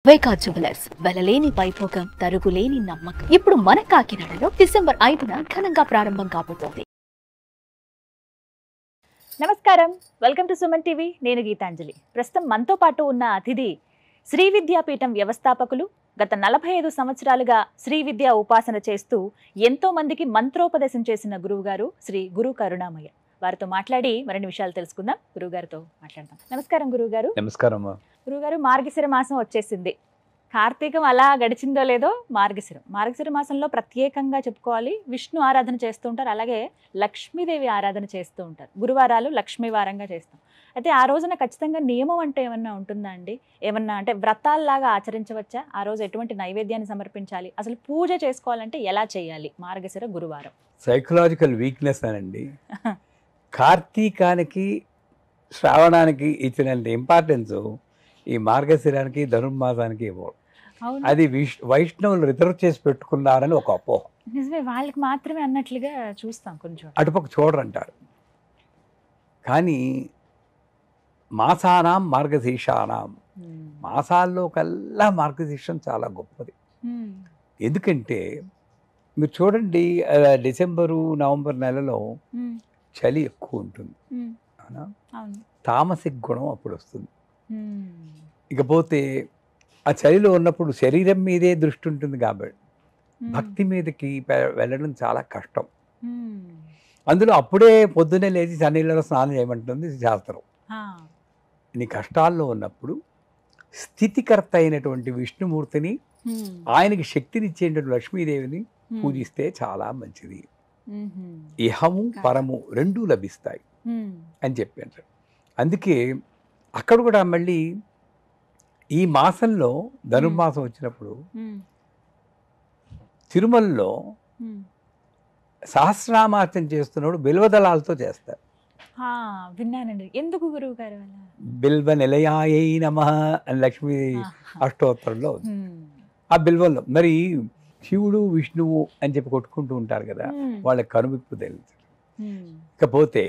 వైకా jewellers వెలలేని Vaibhogam తరుగులేని నమ్మకం. ఇప్పుడు మన కాకినాడలో డిసెంబర్ 5న ఘనంగా ప్రారంభం కాబోతోంది. నమస్కారం, వెల్కమ్ టు సుమన్ టీవీ. నేను గీతాంజలి. ప్రస్తుతం మనతో పాటు ఉన్న అతిథి శ్రీ విద్యాపీఠం వ్యవస్థాపకులు, గత 45 సంవత్సరాలుగా శ్రీ విద్యా ఉపాసన చేస్తూ ఎంతో మందికి మంత్రోపదేశం చేసిన గురువు గారు శ్రీ గురు కరుణామయ్య. వారితో మాట్లాడి మరిన్ని విషయాలు తెలుసుకుందాం. గురువు గారితో మాట్లాడదాం. నమస్కారం గురువు గారు. నమస్కారం. గురుగారు, మార్గశిర మాసం వచ్చేసింది. కార్తీకం అలా గడిచిందో లేదో, మార్గశిర మాసంలో ప్రత్యేకంగా చెప్పుకోవాలి, విష్ణు ఆరాధన చేస్తూ ఉంటారు, అలాగే లక్ష్మీదేవి ఆరాధన చేస్తూ ఉంటారు. గురువారాలు లక్ష్మీ వారంగా చేస్తాం. అయితే ఆ రోజున ఖచ్చితంగా నియమం అంటే ఏమన్నా ఉంటుందా అండి? ఏమన్నా అంటే వ్రతాల్లాగా ఆచరించవచ్చా? ఆ రోజు ఎటువంటి నైవేద్యాన్ని సమర్పించాలి? అసలు పూజ చేసుకోవాలంటే ఎలా చేయాలి మార్గశిర గురువారం? సైకలాజికల్ వీక్నెస్ అనండి. కార్తీకానికి శ్రావణానికి ఇచ్చినంత ఇంపార్టెన్స్ ఈ మార్గశిరానికి ధనుర్మాసానికి ఇవ్వరు. అది వైష్ణవులు రిజర్వ్ చేసి పెట్టుకున్నారని ఒక అపోహ. నిజమే, వాళ్ళకి మాత్రమే అన్నట్లుగా చూస్తాం కొంచెం. అటుపక్క చూడరంటారు. కానీ మాసానాం మార్గశీర్షానాం, మాసాల్లో కల్లా మార్గశీర్షం చాలా గొప్పది. ఎందుకంటే మీరు చూడండి, డిసెంబరు నవంబర్ నెలలో చలి ఎక్కువ ఉంటుంది, తామసిక గుణం అప్పుడు వస్తుంది. ఇకపోతే ఆ చలిలో ఉన్నప్పుడు శరీరం మీదే దృష్టి ఉంటుంది కాబట్టి భక్తి మీదకి వెళ్ళడం చాలా కష్టం. అందులో అప్పుడే పొద్దున్నే లేచి చన్నీళ్ళలో స్నానం చేయమంటుంది శాస్త్రం. నీ కష్టాల్లో ఉన్నప్పుడు స్థితికర్త అయినటువంటి విష్ణుమూర్తిని, ఆయనకి శక్తినిచ్చేటువంటి లక్ష్మీదేవిని పూజిస్తే చాలా మంచిది. ఇహము పరము రెండూ లభిస్తాయి అని చెప్పారు. అందుకే అక్కడ కూడా మళ్ళీ ఈ మాసంలో ధనుర్మాసం వచ్చినప్పుడు తిరుమలలో సహస్రనామార్చన చేస్తున్నప్పుడు బిల్వదళాలతో చేస్తారు. విన్నానండి. ఎందుకు గురువు గారు? బిల్వ నిలయాయై నమః అని లక్ష్మీ అష్టోత్తరంలో ఆ బిల్వంలో మరి శివుడు విష్ణువు అని చెప్పి కొట్టుకుంటూ ఉంటారు కదా, వాళ్ళ కనువిప్పు తెలుసు. ఇకపోతే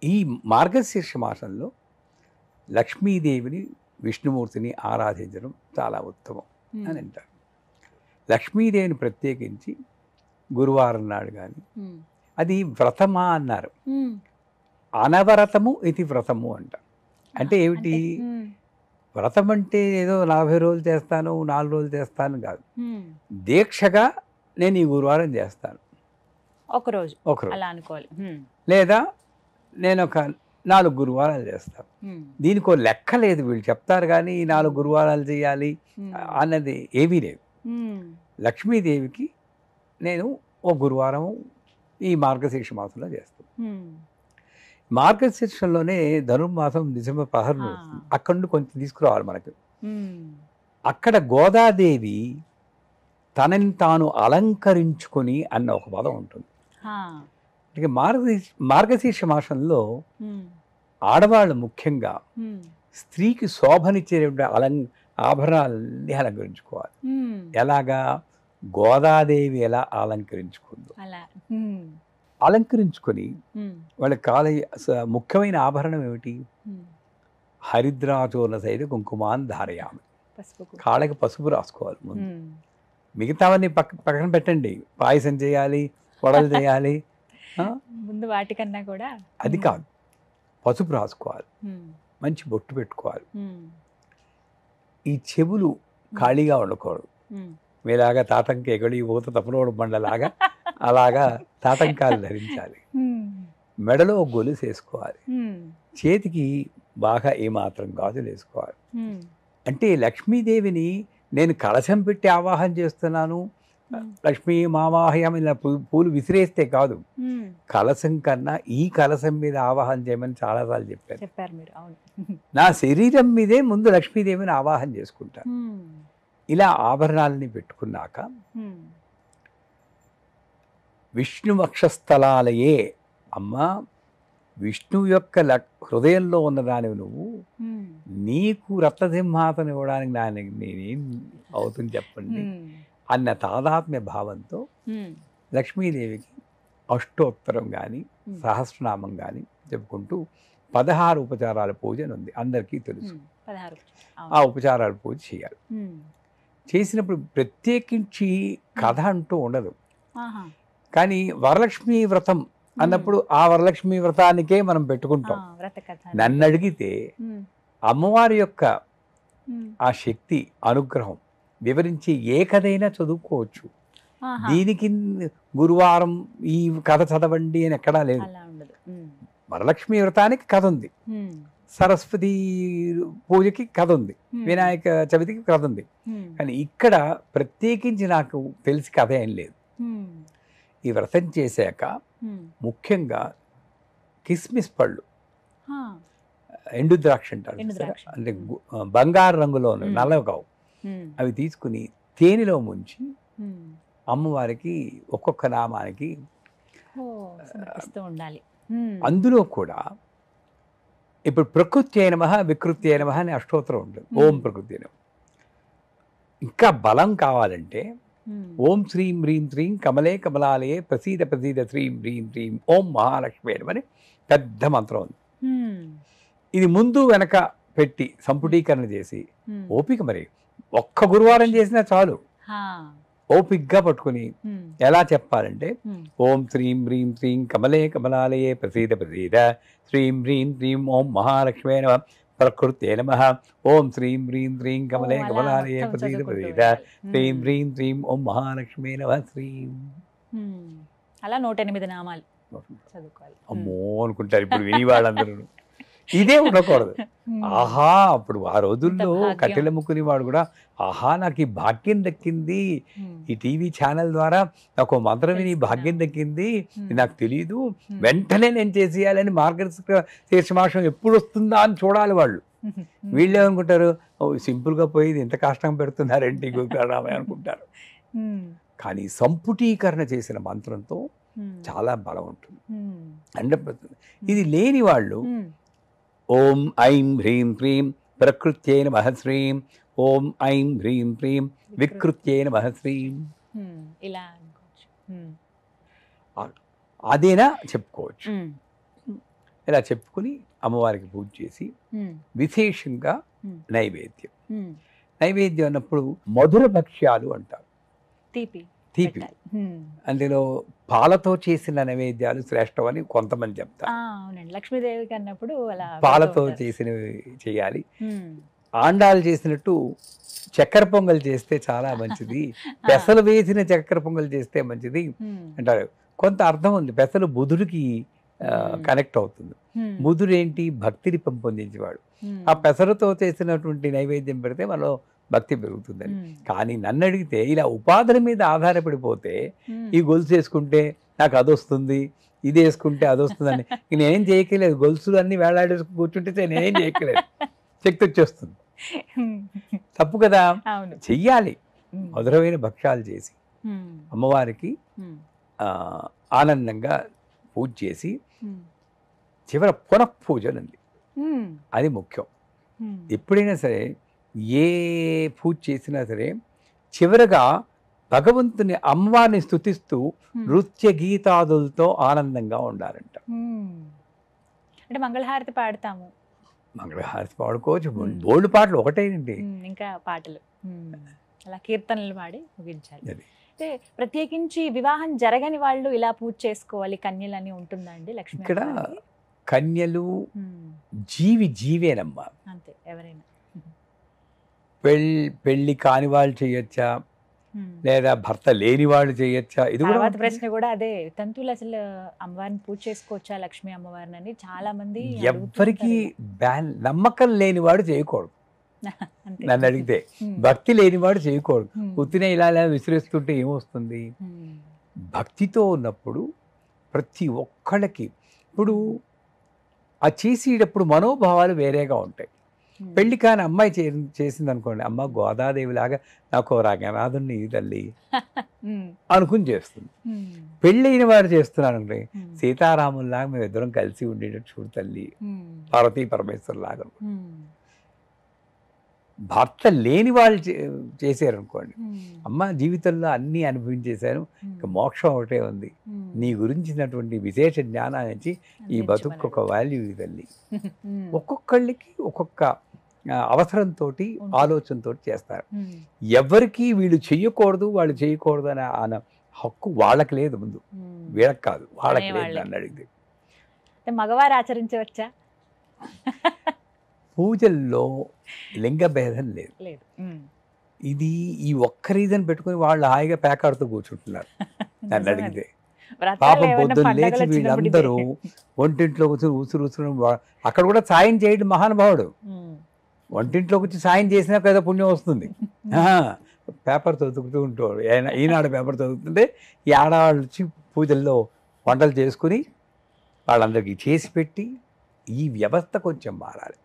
ఈ మార్గశీర్ష మాసంలో లక్ష్మీదేవిని విష్ణుమూర్తిని ఆరాధించడం చాలా ఉత్తమం అని అంటారు. లక్ష్మీదేవిని ప్రత్యేకించి గురువారం నాడు కానీ, అది వ్రతమా అన్నారు. అనవరతము ఇది వ్రతము అంటారు. అంటే ఏమిటి? వ్రతం అంటే ఏదో 40 రోజులు చేస్తాను, 4 రోజులు చేస్తాను కాదు. దీక్షగా నేను ఈ గురువారం చేస్తాను, ఒకరోజు అలా అనుకోవాలి. లేదా నేను ఒక 4 గురువారాలు చేస్తాను. దీనికి ఒక లెక్క లేదు. వీళ్ళు చెప్తారు కానీ 4 గురువారాలు చేయాలి అన్నది ఏమీ లేదు. లక్ష్మీదేవికి నేను ఒక గురువారం ఈ మార్గశీర్ష మాసంలో చేస్తాను. మార్గశీర్షంలోనే ధనుర్మాసం డిసెంబర్ 16 వస్తుంది. అక్కడ నుండి కొంచెం తీసుకురావాలి మనకు. అక్కడ గోదాదేవి తనని తాను అలంకరించుకొని అన్న ఒక పదం ఉంటుంది. అంటే మార్గశీర్ష మాసంలో ఆడవాళ్ళు ముఖ్యంగా స్త్రీకి శోభనిచ్చేటువంటి ఆభరణాలన్నీ అలంకరించుకోవాలి. ఎలాగా? గోదాదేవి ఎలా అలంకరించుకుందో అలంకరించుకొని వాళ్ళ ముఖ్యమైన ఆభరణం ఏమిటి? హరిద్రాచూర్ణ సైతం కుంకుమాన్ ధారయామి. కాళ్ళకి పసుపు రాసుకోవాలి ముందు. మిగతావన్నీ పక్కన పెట్టండి. పాయసం చేయాలి, వడలు చేయాలి, ముందు వాటికన్నా కూడా అది కాదు. పసుపు రాసుకోవాలి, మంచి బొట్టు పెట్టుకోవాలి. ఈ చెవులు ఖాళీగా ఉండకూడదు. మీలాగా తాటంక ఎగడి ఊత తపనోడు బండలాగా అలాగా తాటంకాలు ధరించాలి. మెడలో గొలుసు వేసుకోవాలి. చేతికి బాగా ఏమాత్రం గాజులు వేసుకోవాలి. అంటే లక్ష్మీదేవిని నేను కలశం పెట్టి ఆవాహన చేస్తున్నాను, లక్ష్మీ మావాహయం ఇలా పూలు విసిరేస్తే కాదు. కలశం కన్నా ఈ కలశం మీద ఆవాహన చేయమని చాలాసార్లు చెప్పారు మీరు. నా శరీరం మీదే ముందు లక్ష్మీదేవిని ఆవాహన చేసుకుంటాను. ఇలా ఆభరణాలని పెట్టుకున్నాక విష్ణు వక్షస్థలాలయే, అమ్మ విష్ణువు యొక్క హృదయంలో ఉన్నదానివి నువ్వు, నీకు రత్నసింహాసనం ఇవ్వడానికి నేనేం అవుతుంది చెప్పండి అన్న తాదాత్మ్య భావంతో లక్ష్మీదేవికి అష్టోత్తరం కానీ సహస్రనామం కానీ చెప్పుకుంటూ 16 ఉపచారాల పూజ ఉంది, అందరికీ తెలుసు. 16 ఆ ఉపచారాలు పూజ చేయాలి. చేసినప్పుడు ప్రత్యేకించి కథ అంటూ ఉండదు. కానీ వరలక్ష్మి వ్రతం అన్నప్పుడు ఆ వరలక్ష్మి వ్రతానికే మనం పెట్టుకుంటాం. వ్రత కథ. నన్ను అడిగితే అమ్మవారి యొక్క ఆ శక్తి అనుగ్రహం వివరించి ఏ కథైనా చదువుకోవచ్చు. దీనికి గురువారం ఈ కథ చదవండి అని ఎక్కడా లేదు. అలా ఉండదు. వరలక్ష్మి వ్రతానికి కథ ఉంది, సరస్వతి పూజకి కథ ఉంది, వినాయక చవితికి కథ ఉంది. కానీ ఇక్కడ ప్రత్యేకించి నాకు తెలిసి కథ ఏం లేదు. ఈ వ్రతం చేశాక ముఖ్యంగా కిస్మిస్ పళ్ళు, ఎండు ద్రాక్ష అంటారు, అంటే బంగారు రంగులో నల్లగావు, అవి తీసుకుని తేనెలో ముంచి అమ్మవారికి ఒక్కొక్క నామానికి ఉండాలి. అందులో కూడా ఇప్పుడు ప్రకృత్యై నమః వికృత్యై నమః అనే అష్టోత్తరం ఉంటుంది. ఓం ప్రకృతి నమః. ఇంకా బలం కావాలంటే ఓం శ్రీం హ్రీం శ్రీం కమలే కమలాలయే ప్రసీద ప్రసీద శ్రీం హ్రీం శ్రీం ఓం మహాలక్ష్మి అని పెద్ద మంత్రం ఉంది. ఇది ముందు వెనక పెట్టి సంపుటీకరణ చేసి ఓపిక, మరి ఒక్క గురువారం చేసినా చాలు, ఓపికగా పట్టుకుని ఎలా చెప్పాలంటే ఓం శ్రీం హ్రీం శ్రీం కమలే కమలాలయే ప్రసీద ప్రసీద శ్రీం హ్రీం శ్రీం ఓం మహాలక్ష్మే నమః ప్రకృతే నమః ఓం శ్రీం హ్రీం శ్రీం కమలే కమలాలయే ప్రసీద ప్రసీద శ్రీం హ్రీం శ్రీం ఓం మహాలక్ష్మే నమః శ్రీం. అలా 108 నామాలు చదువుకోవాలి. అమ్మో అనుకుంటారు ఇప్పుడు విని వాళ్ళందరూ. ఇదే ఉండకూడదు. ఆహా, అప్పుడు ఆ రోజుల్లో కట్టెల ముక్కుని వాడు కూడా ఆహా నాకు ఈ భాగ్యం దక్కింది, ఈ టీవీ ఛానల్ ద్వారా నాకు మంత్రం విని భాగ్యం దక్కింది, నాకు తెలియదు, వెంటనే నేను చేసేయాలని మార్గశీర్షమాసం ఎప్పుడు వస్తుందా అని చూడాలి వాళ్ళు. వీళ్ళు ఏమనుకుంటారు, సింపుల్గా పోయి ఇంత కష్టం పెడుతున్నారంటే రామయ్య అనుకుంటారు. కానీ సంపుటీకరణ చేసిన మంత్రంతో చాలా బలం ఉంటుంది. 100%. ఇది లేని వాళ్ళు ఓం ఐం హ్రీం హ్రీం ప్రకృత్యై నమః శ్రీం ఓం ఐం హ్రీం హ్రీం వికృత్యై నమః శ్రీం ఇలా అదేనా చెప్పుకోవచ్చు. ఇలా చెప్పుకుని అమ్మవారికి పూజ చేసి విశేషంగా నైవేద్యం. నైవేద్యం అన్నప్పుడు మధుర భక్ష్యాలు అంటారు. తీపి అందులో పాలతో చేసిన నైవేద్యాలు శ్రేష్టం అని కొంతమంది చెప్తారు. లక్ష్మీదేవికి అన్నప్పుడు పాలతో చేసినవి చేయాలి. ఆండాలు చేసినట్టు చక్కెర పొంగల్ చేస్తే చాలా మంచిది, పెసలు వేసిన చక్కెర పొంగల్ చేస్తే మంచిది అంటారు. కొంత అర్థం ఉంది. పెసలు బుధుడికి కనెక్ట్ అవుతుంది. బుధుడు ఏంటి, భక్తిని పెంపొందించేవాడు. ఆ పెసలతో చేసినటువంటి నైవేద్యం పెడితే మనలో భక్తి పెరుగుతుందని. కానీ నన్ను అడిగితే ఇలా ఉపాధుల మీద ఆధారపడిపోతే ఈ గొలుసు వేసుకుంటే నాకు అది వస్తుంది, ఇది వేసుకుంటే అది వస్తుందని నేనేం చేయట్లేదు. గొలుసులు అన్ని వేలాడేసుకు కూర్చుంటే నేనేం చేయట్లేదు, శక్తి వచ్చేస్తుంది. తప్పు కదా, చెయ్యాలి. మధురమైన భక్ష్యాలు చేసి అమ్మవారికి ఆనందంగా పూజ చేసి చివర పునఃపూజనండి, అది ముఖ్యం. ఎప్పుడైనా సరే ఏ పూజ చేసినా సరే చివరగా భగవంతుని అమ్మవారిని స్తుతిస్తూ నృత్య గీతాదులతో ఆనందంగా ఉండాలంట. అంటే మంగళహారతి పాడతాము, మంగళహారతి పాడుకోవచ్చు, బోల్డ్ పాటలు ఒకటేనండి, ఇంకా పాటలు అలా కీర్తనలు పాడి ముగించాలి. అంటే ప్రత్యేకించి వివాహం జరగని వాళ్ళు ఇలా పూజ చేసుకోవాలి కన్యలని ఉంటుందండి లక్ష్మి? ఇక్కడ కన్యలు జీవేనమ్మా, అంతే. ఎవరైనా పెళ్లి కాని వాళ్ళు చేయొచ్చా, లేదా భర్త లేని వాళ్ళు చేయొచ్చా? ఇది కూడా ప్రశ్న కూడా అదే. తంతులు అసలు అమ్మవారిని పూజ చేసుకోవచ్చా లక్ష్మీ అమ్మవారిని అని చాలా మంది. ఎవ్వరికి నమ్మకం లేనివాడు చేయకూడదు. నన్ను అడిగితే భక్తి లేనివాడు చేయకూడదు. ఉత్తినే ఇలా విసిరేస్తుంటే ఏమొస్తుంది? భక్తితో ఉన్నప్పుడు ప్రతి ఒక్కళ్ళకి ఇప్పుడు ఆ చేసేటప్పుడు మనోభావాలు వేరేగా ఉంటాయి. పెళ్లి కాని అమ్మాయి చేసింది అనుకోండి, అమ్మ గోదాదేవి లాగా నాకు రంగనాథుని తల్లి అనుకుని చేస్తుంది. పెళ్ళైన వాడు చేస్తున్నాను అంటే సీతారాముల్లాగా మేము ఇద్దరం కలిసి ఉండేటట్టు చూడు తల్లి, పార్వతీ పరమేశ్వర్ లాగా. భర్త లేని వాళ్ళు చేశారనుకోండి, అమ్మ జీవితంలో అన్నీ అనుభవించేశాను, ఇక మోక్షం ఒకటే ఉంది, నీ గురించినటువంటి విశేష జ్ఞానాన్ని ఈ బతుకు ఒక వాల్యూ తల్లి. ఒక్కొక్కళ్ళకి ఒక్కొక్క అవసరంతో ఆలోచనతో చేస్తారు. ఎవరికి వీళ్ళు చెయ్యకూడదు వాళ్ళు చేయకూడదు అనే హక్కు వాళ్ళకి లేదు. ముందు వీళ్ళకి కాదు, వాళ్ళకి లేదు. నన్ను అడిగితే మగవారు ఆచరించవచ్చా? పూజల్లో లింగ భేదం లేదు. ఇది ఈ ఒక్క రీజన్ పెట్టుకుని వాళ్ళు హాయిగా పేకాడుతూ కూర్చుంటున్నారు. నన్ను అడిగితే పాపం పొద్దున్న లేచి వీళ్ళందరూ వంటింట్లో కూర్చొని ఉసురు అక్కడ కూడా సాయం చేయడం మహానుభావుడు. వంటింట్లోకి వచ్చి సాయం చేసినా కదా పుణ్యం వస్తుంది. పేపర్ చదువుతూ ఉంటాడు. ఈనాడు పేపర్ చదువుతుంటే ఈ ఆడవాళ్ళు వచ్చి పూజల్లో వంటలు చేసుకుని వాళ్ళందరికీ చేసి పెట్టి ఈ వ్యవస్థ కొంచెం మారాలి.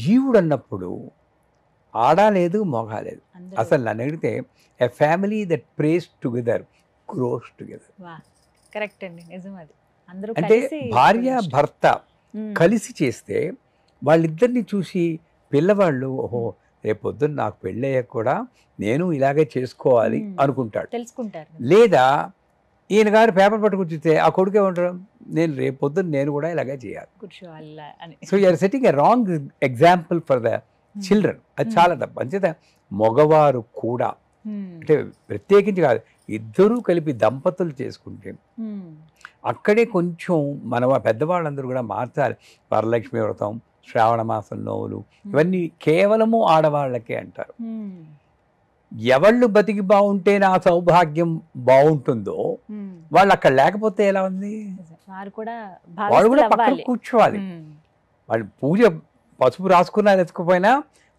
జీవుడు అన్నప్పుడు ఆడ లేదు మగ లేదు. అసలు నన్ను అడిగితే a family that praise together gross together. Correct అండి, నిజం అది. అంటే భార్య భర్త కలిసి చేస్తే వాళ్ళిద్దరిని చూసి పిల్లవాళ్ళు ఓహో రేపు పొద్దున్న నాకు పెళ్ళయ్యాక కూడా నేను ఇలాగే చేసుకోవాలి అనుకుంటాడు, తెలుసుకుంటారు. లేదా ఈయన గారు పేపర్ పట్టుకొచ్చితే ఆ కొడుకు ఏమంటాడు, నేను రేపు పొద్దున్న నేను కూడా ఇలాగే చేయాలి. So you're setting a wrong example for the children. అది చాలా తప్పు. అంచేత మగవారు కూడా అంటే ప్రత్యేకించి కాదు, ఇద్దరూ కలిపి దంపతులు చేసుకుంటే అక్కడే కొంచెం మన పెద్దవాళ్ళందరూ కూడా మార్చాలి. వరలక్ష్మి వ్రతం, శ్రావణ మాసం నోవులు ఇవన్నీ కేవలము ఆడవాళ్ళకే అంటారు. ఎవళ్ళు బతికి బాగుంటే నా సౌభాగ్యం బాగుంటుందో వాళ్ళు అక్కడ లేకపోతే ఎలా ఉంది? వాళ్ళు కూడా పక్కన కూర్చోవాలి. వాళ్ళు పూజ పసుపు రాసుకున్నా తెచ్చుకోపోయినా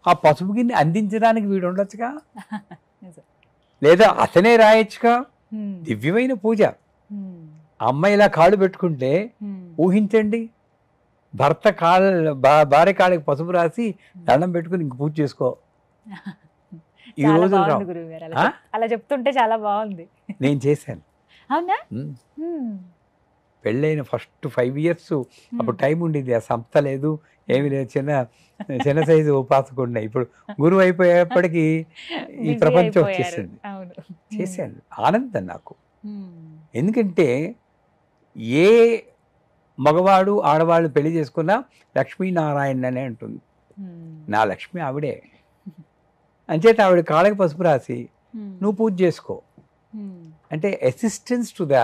ఆ పసుపు గిన్నె అందించడానికి వీడు ఉండొచ్చుగా, లేదా అతనే రాయొచ్చుగా. దివ్యమైన పూజ. అమ్మాయి ఇలా కాళ్ళు పెట్టుకుంటే ఊహించండి, భర్త భార్య కాళ్ళకి పసుపు రాసి దండం పెట్టుకుని ఇంక పూజ చేసుకో. ఈ రోజు అలా చెప్తుంటే చాలా బాగుంది. నేను చేశాను. అవునా? పెళ్ళైన ఫస్ట్ 5 years అప్పుడు టైం ఉండేది, ఆ సంస్థ లేదు ఏమి లేదు, చిన్న సైజు ఉపాసకుండా. ఇప్పుడు గురువు అయిపోయేప్పటికీ ఈ ప్రపంచం వచ్చేసింది. చేశాను, ఆనందం నాకు. ఎందుకంటే ఏ మగవాడు ఆడవాళ్ళు పెళ్లి చేసుకున్నా లక్ష్మీనారాయణ అనే ఉంటుంది. నా లక్ష్మి ఆవిడే. అంచేత ఆవిడ కాళ్ళకి పసుపు రాసి నువ్వు పూజ చేసుకో అంటే అసిస్టెన్స్ టు ద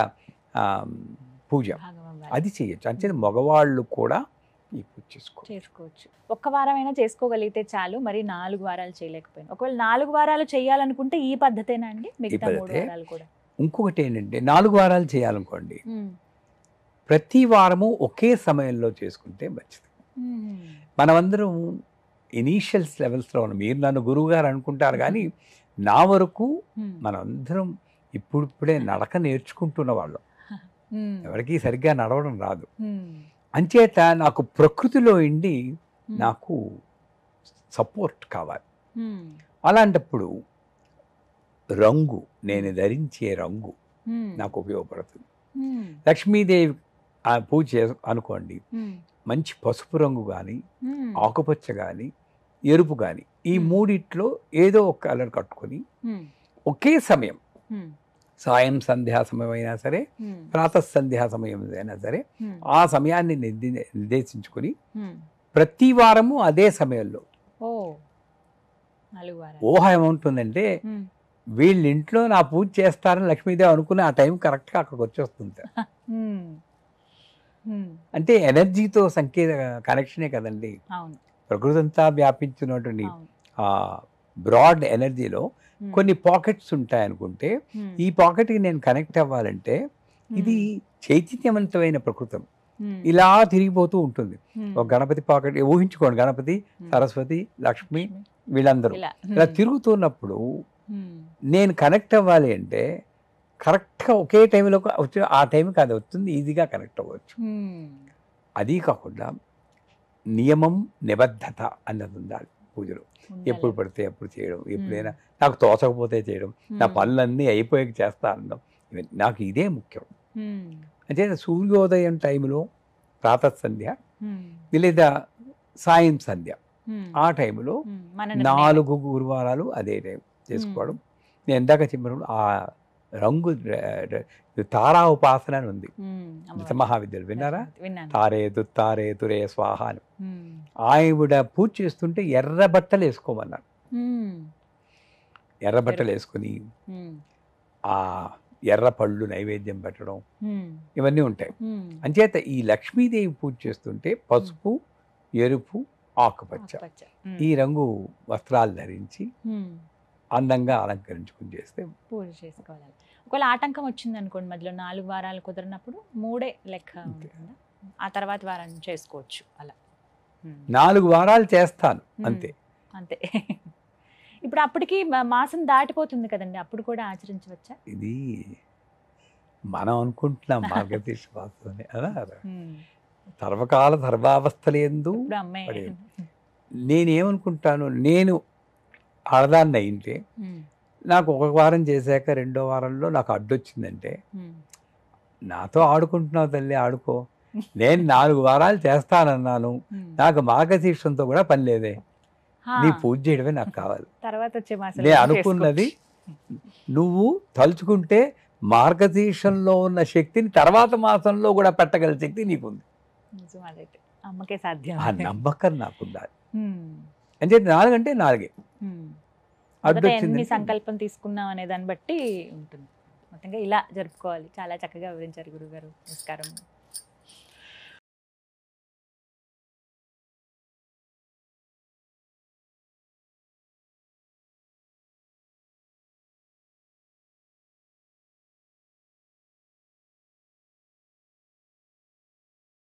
పూజ అది చేయొచ్చు. అంచేత మగవాళ్ళు కూడా ఈ పూజ చేసుకోవచ్చు. ఒక్క వారమైనా చేసుకోగలిగితే చాలు, మరి 4 వారాలు చేయలేకపోయినా. ఒకవేళ 4 వారాలు చేయాలనుకుంటే ఈ పద్ధతేనా అండి? మిగతా 3 వారాలు కూడా. ఇంకొకటి ఏంటంటే 4 వారాలు చేయాలనుకోండి, ప్రతి వారము ఒకే సమయంలో చేసుకుంటే మంచిది. మనమందరం ఇనీషియల్స్ లెవెల్స్లో ఉన్నాం. మీరు నన్ను గురువు గారు అనుకుంటారు, కానీ నా వరకు మనందరం ఇప్పుడిప్పుడే నడక నేర్చుకుంటున్న వాళ్ళం. ఎవరికి సరిగ్గా నడవడం రాదు. అంచేత నాకు ప్రకృతిలో ఉండి నాకు సపోర్ట్ కావాలి. అలాంటప్పుడు రంగు, నేను ధరించే రంగు నాకు ఉపయోగపడుతుంది. లక్ష్మీదేవి పూజ అనుకోండి, మంచి పసుపు రంగు కానీ, ఆకుపచ్చ కానీ, ఎరుపు కానీ, ఈ మూడిట్లో ఏదో ఒక కలర్ కట్టుకొని ఒకే సమయం, సాయం సంధ్యా సమయం అయినా సరే, ప్రాతః సంధ్యా సమయం అయినా సరే, ఆ సమయాన్ని నిర్దేశించుకొని ప్రతి వారము అదే సమయంలో ఊహ ఏముంటుందంటే, వీళ్ళ ఇంట్లో నా పూజ చేస్తారని లక్ష్మీదేవి అనుకుని ఆ టైం కరెక్ట్గా అక్కడికి వచ్చేస్తుంది. అంటే ఎనర్జీతో సంకేత కనెక్షనే కదండి. ప్రకృతి అంతా వ్యాపించినటువంటి ఆ బ్రాడ్ ఎనర్జీలో కొన్ని పాకెట్స్ ఉంటాయనుకుంటే, ఈ పాకెట్కి నేను కనెక్ట్ అవ్వాలంటే ఇది చైతన్యవంతమైన ప్రకృతం ఇలా తిరిగిపోతూ ఉంటుంది. ఒక గణపతి పాకెట్ ఊహించుకోండి, గణపతి, సరస్వతి, లక్ష్మి వీళ్ళందరూ ఇలా తిరుగుతున్నప్పుడు నేను కనెక్ట్ అవ్వాలి అంటే కరెక్ట్గా ఒకే టైంలో వచ్చి ఆ టైంకి అది వస్తుంది, ఈజీగా కనెక్ట్ అవ్వచ్చు. అది కాకుండా నియమం, నిబద్ధత అన్నది ఉండాలి పూజలో. ఎప్పుడు పడితే అప్పుడు చేయడం, ఎప్పుడైనా నాకు తోచకపోతే చేయడం, నా పనులన్నీ అయిపోయాక చేస్తా అనడం, నాకు ఇదే ముఖ్యం. అంటే సూర్యోదయం టైంలో ప్రాతః సంధ్య లేదా సాయం సంధ్య, ఆ టైంలో 4 గురువారాలు అదే టైం చేసుకోవడం. నేను ఎందాక చెప్పినప్పుడు ఆ రంగు తారా ఉపాసన అని ఉంది అమ్మవారు. మహావిద్యలు, విన్నారా? విన్నాను. తారేతు తారేతు రే స్వాహ అని. ఉమ్, ఆవిడ పూజ చేస్తుంటే ఎర్ర బట్టలు వేసుకోమన్నారు. ఉమ్, ఎర్ర బట్టలు వేసుకుని ఉమ్, ఆ ఎర్ర పళ్ళు నైవేద్యం పెట్టడం ఉమ్, ఇవన్నీ ఉంటాయి. ఉమ్. అంచేత ఈ లక్ష్మీదేవి పూజ చేస్తుంటే పసుపు, ఎరుపు, ఆకుపచ్చ ఆకుపచ్చ. ఉమ్, ఈ రంగు వస్త్రాలు ధరించి ఉమ్. అందంగా అలంకరించుకుని చేస్తే పూజ చేసుకోవాలి. ఒకవేళ ఆటంకం వచ్చింది అనుకోండి, మధ్యలో 4 వారాలు కుదిరినప్పుడు 3 లెక్క ఉంటుందా? ఆ తర్వాత వారాన్ని చేసుకోవచ్చు అలా. 4 వారాలు చేస్తాను అంతే. అంతే. ఇప్పుడు అప్పటికి మాసం దాటిపోతుంది కదండి, అప్పుడు కూడా ఆచరించవచ్చా? ఇది మనం అనుకుంటున్నాం మార్గశీర్ష మాసంలోనే అలా సర్వకాల సర్వావస్థలందు ఇప్పుడు అమ్మాయి. పడేది. నేనేమనుకుంటాను, నేను ఆడదాన్ని అయింటే నాకు ఒక వారం చేశాక రెండో వారంలో నాకు అడ్డొచ్చిందంటే, నాతో ఆడుకుంటున్నావు తల్లి, ఆడుకో. నేను 4 వారాలు చేస్తానన్నాను, నాకు మార్గశీర్షంతో కూడా పని లేదే, నీ పూజ చేయడమే నాకు కావాలి. తర్వాత వచ్చే మాసం నేను అనుకున్నది నువ్వు తలుచుకుంటే మార్గశీర్షంలో ఉన్న శక్తిని తర్వాత మాసంలో కూడా పెట్టగల శక్తి నీకుంది. అదైతే అమ్మకే సాధ్యం. ఆ నమ్మకం నాకుండాలి. అంటే 4 అంటే 4 ఎన్ని సంకల్పం తీసుకున్నాం అనే దాన్ని బట్టి ఉంటుంది. మొత్తంగా ఇలా జరుపుకోవాలి. చాలా చక్కగా వివరించారు గురుగారు. నమస్కారం.